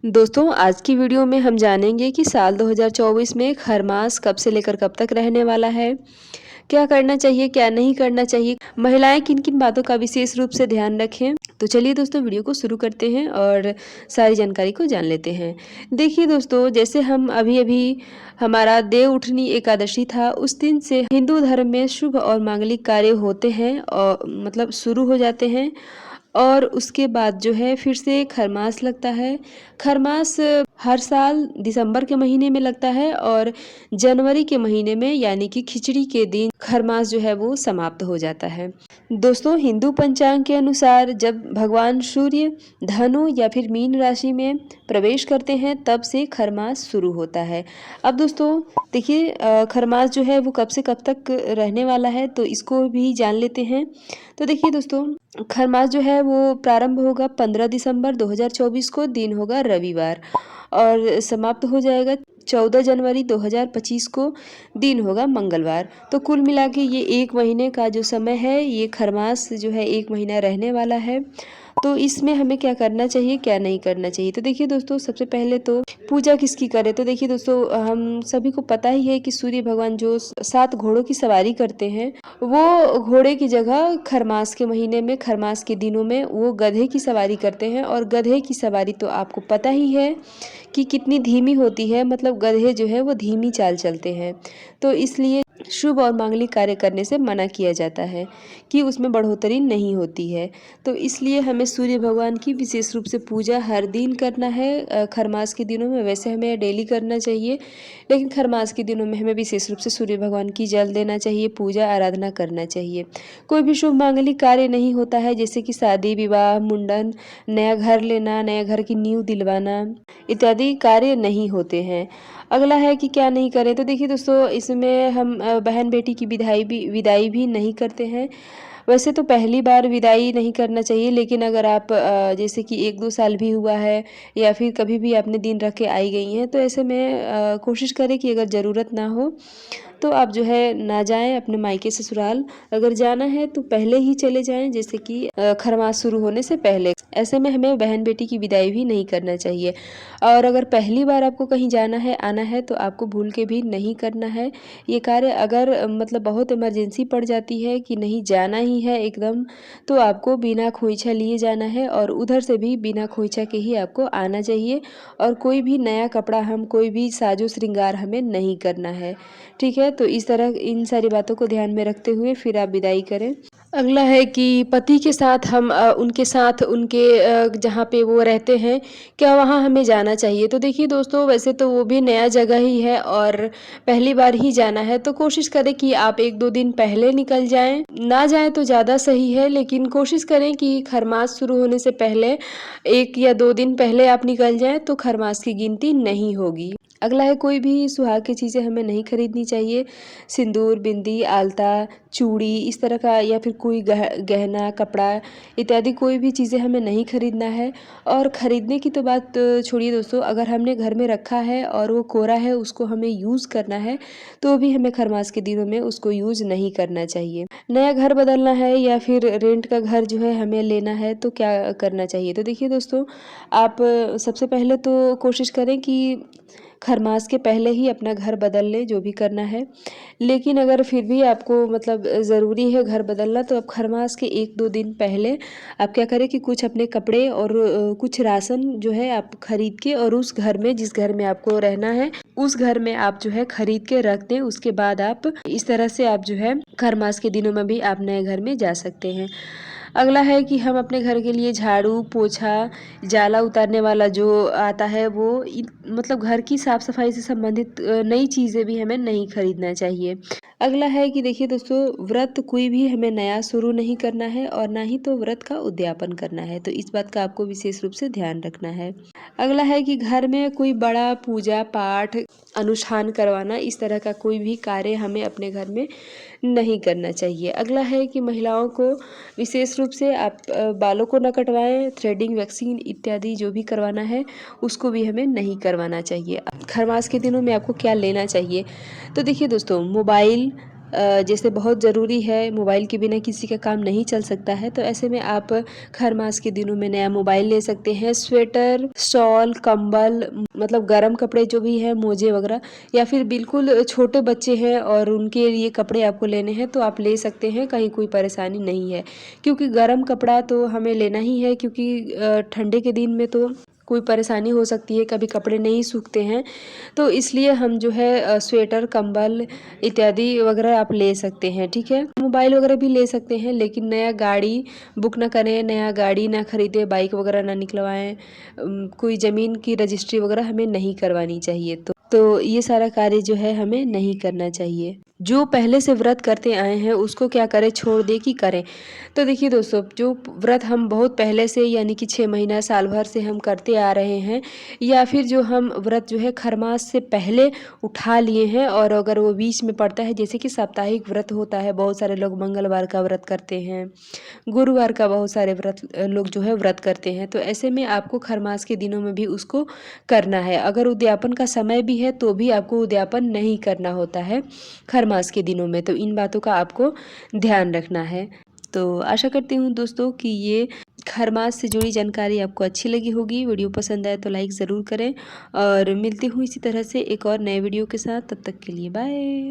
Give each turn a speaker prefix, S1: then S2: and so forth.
S1: दोस्तों आज की वीडियो में हम जानेंगे कि साल 2024 में खरमास कब से लेकर कब तक रहने वाला है, क्या करना चाहिए, क्या नहीं करना चाहिए, महिलाएं किन-किन बातों का विशेष रूप से ध्यान रखें। तो चलिए दोस्तों वीडियो को शुरू करते हैं और सारी जानकारी को जान लेते हैं। देखिए दोस्तों, जैसे हम अभी-अभी हमारा देव उठनी एकादशी था, उस दिन से हिंदू धर्म में शुभ और मांगलिक कार्य होते हैं और मतलब शुरू हो जाते हैं। और उसके बाद जो है फिर से खरमास लगता है। खरमास हर साल दिसंबर के महीने में लगता है और जनवरी के महीने में यानी कि खिचड़ी के दिन खरमास जो है वो समाप्त हो जाता है। दोस्तों हिंदू पंचांग के अनुसार जब भगवान सूर्य धनु या फिर मीन राशि में प्रवेश करते हैं तब से खरमास शुरू होता है। अब दोस्तों देखिए खरमास जो है वो कब से कब तक रहने वाला है तो इसको भी जान लेते हैं। तो देखिए दोस्तों खरमास जो है वो प्रारंभ होगा 15 दिसंबर 2024 को, दिन होगा रविवार और समाप्त हो जाएगा 14 जनवरी 2025 को, दिन होगा मंगलवार। तो कुल मिला के ये 1 महीने का जो समय है, ये खरमास जो है 1 महीना रहने वाला है। तो इसमें हमें क्या करना चाहिए, क्या नहीं करना चाहिए। तो देखिए दोस्तों सबसे पहले तो पूजा किसकी करें। तो देखिए दोस्तों हम सभी को पता ही है कि सूर्य भगवान जो 7 घोड़ों की सवारी करते हैं, वो घोड़े की जगह खरमास के महीने में, खरमास के दिनों में वो गधे की सवारी करते हैं। और गधे की सवारी तो आपको पता ही है कि कितनी धीमी होती है, मतलब गधे जो है वो धीमी चाल चलते हैं। तो इसलिए शुभ और मांगलिक कार्य करने से मना किया जाता है कि उसमें बढ़ोतरी नहीं होती है। तो इसलिए हमें सूर्य भगवान की विशेष रूप से पूजा हर दिन करना है। खरमास के दिनों में वैसे हमें डेली करना चाहिए, लेकिन खरमास के दिनों में हमें विशेष रूप से सूर्य भगवान की जल देना चाहिए, पूजा आराधना करना चाहिए। कोई भी शुभ मांगलिक कार्य नहीं होता है, जैसे कि शादी विवाह, मुंडन, नया घर लेना, नया घर की नींव दिलवाना इत्यादि कार्य नहीं होते हैं। अगला है कि क्या नहीं करें। तो देखिए दोस्तों इसमें हम बहन बेटी की विदाई भी नहीं करते हैं। वैसे तो पहली बार विदाई नहीं करना चाहिए, लेकिन अगर आप जैसे कि 1-2 साल भी हुआ है या फिर कभी भी आपने दिन रख के आई गई हैं, तो ऐसे में कोशिश करें कि अगर ज़रूरत ना हो तो आप जो है ना जाएँ अपने मायके ससुराल। अगर जाना है तो पहले ही चले जाएँ, जैसे कि खरमास शुरू होने से पहले। ऐसे में हमें बहन बेटी की विदाई भी नहीं करना चाहिए। और अगर पहली बार आपको कहीं जाना है, आना है तो आपको भूल के भी नहीं करना है ये कार्य। अगर मतलब बहुत इमरजेंसी पड़ जाती है कि नहीं जाना ही है एकदम, तो आपको बिना खोइछा लिए जाना है और उधर से भी बिना खोइछा के ही आपको आना चाहिए। और कोई भी नया कपड़ा, हम कोई भी साजो श्रृंगार हमें नहीं करना है, ठीक है। तो इस तरह इन सारी बातों को ध्यान में रखते हुए फिर आप विदाई करें। अगला है कि पति के साथ हम उनके साथ उनके जहाँ पे वो रहते हैं, क्या वहाँ हमें जाना चाहिए। तो देखिए दोस्तों वैसे तो वो भी नया जगह ही है और पहली बार ही जाना है, तो कोशिश करें कि आप 1-2 दिन पहले निकल जाएं। ना जाएं तो ज़्यादा सही है, लेकिन कोशिश करें कि खरमास शुरू होने से पहले 1 या 2 दिन पहले आप निकल जाएं, तो खरमास की गिनती नहीं होगी। अगला है कोई भी सुहाग की चीज़ें हमें नहीं खरीदनी चाहिए। सिंदूर, बिंदी, आलता, चूड़ी इस तरह का, या फिर कोई गहना, कपड़ा इत्यादि कोई भी चीज़ें हमें नहीं खरीदना है। और ख़रीदने की तो बात छोड़िए दोस्तों, अगर हमने घर में रखा है और वो कोरा है, उसको हमें यूज़ करना है, तो भी हमें खरमास के दिनों में उसको यूज़ नहीं करना चाहिए। नया घर बदलना है या फिर रेंट का घर जो है हमें लेना है, तो क्या करना चाहिए। तो देखिए दोस्तों आप सबसे पहले तो कोशिश करें कि खरमास के पहले ही अपना घर बदल लें, जो भी करना है। लेकिन अगर फिर भी आपको मतलब ज़रूरी है घर बदलना, तो आप खरमास के 1-2 दिन पहले आप क्या करें कि कुछ अपने कपड़े और कुछ राशन जो है आप खरीद के, और उस घर में, जिस घर में आपको रहना है, उस घर में आप जो है खरीद के रख दें। उसके बाद आप इस तरह से आप जो है खरमास के दिनों में भी आप नए घर में जा सकते हैं। अगला है कि हम अपने घर के लिए झाड़ू, पोछा, जाला उतारने वाला जो आता है, वो मतलब घर की साफ़ सफाई से संबंधित नई चीज़ें भी हमें नहीं खरीदना चाहिए। अगला है कि देखिए दोस्तों व्रत कोई भी हमें नया शुरू नहीं करना है और ना ही तो व्रत का उद्यापन करना है, तो इस बात का आपको विशेष रूप से ध्यान रखना है। अगला है कि घर में कोई बड़ा पूजा पाठ, अनुष्ठान करवाना, इस तरह का कोई भी कार्य हमें अपने घर में नहीं करना चाहिए। अगला है कि महिलाओं को विशेष रूप से आप बालों को न कटवाएं, थ्रेडिंग, वैक्सिंग इत्यादि जो भी करवाना है उसको भी हमें नहीं करवाना चाहिए। खरमास के दिनों में आपको क्या लेना चाहिए। तो देखिए दोस्तों मोबाइल, जैसे बहुत ज़रूरी है, मोबाइल के बिना किसी का काम नहीं चल सकता है, तो ऐसे में आप खर मास के दिनों में नया मोबाइल ले सकते हैं। स्वेटर, शॉल, कंबल, मतलब गर्म कपड़े जो भी हैं, मोजे वगैरह, या फिर बिल्कुल छोटे बच्चे हैं और उनके लिए कपड़े आपको लेने हैं तो आप ले सकते हैं, कहीं कोई परेशानी नहीं है। क्योंकि गर्म कपड़ा तो हमें लेना ही है, क्योंकि ठंडे के दिन में तो कोई परेशानी हो सकती है, कभी कपड़े नहीं सूखते हैं, तो इसलिए हम जो है स्वेटर, कंबल इत्यादि वगैरह आप ले सकते हैं, ठीक है। मोबाइल वगैरह भी ले सकते हैं, लेकिन नया गाड़ी बुक ना करें, नया गाड़ी ना खरीदें, बाइक वगैरह ना निकलवाएं, कोई ज़मीन की रजिस्ट्री वगैरह हमें नहीं करवानी चाहिए। तो ये सारा कार्य जो है हमें नहीं करना चाहिए। जो पहले से व्रत करते आए हैं उसको क्या करें, छोड़ दें कि करें? तो देखिए दोस्तों, जो व्रत हम बहुत पहले से, यानी कि 6 महीना, साल भर से हम करते आ रहे हैं, या फिर जो हम व्रत जो है खरमास से पहले उठा लिए हैं, और अगर वो बीच में पड़ता है, जैसे कि साप्ताहिक व्रत होता है, बहुत सारे लोग मंगलवार का व्रत करते हैं, गुरुवार का बहुत सारे व्रत लोग जो है व्रत करते हैं, तो ऐसे में आपको खरमास के दिनों में भी उसको करना है। अगर उद्यापन का समय भी है तो भी आपको उद्यापन नहीं करना होता है खरमास के दिनों में, तो इन बातों का आपको ध्यान रखना है। तो आशा करती हूँ दोस्तों कि ये खरमास से जुड़ी जानकारी आपको अच्छी लगी होगी। वीडियो पसंद आए तो लाइक ज़रूर करें, और मिलती हूँ इसी तरह से एक और नए वीडियो के साथ। तब तक के लिए बाय।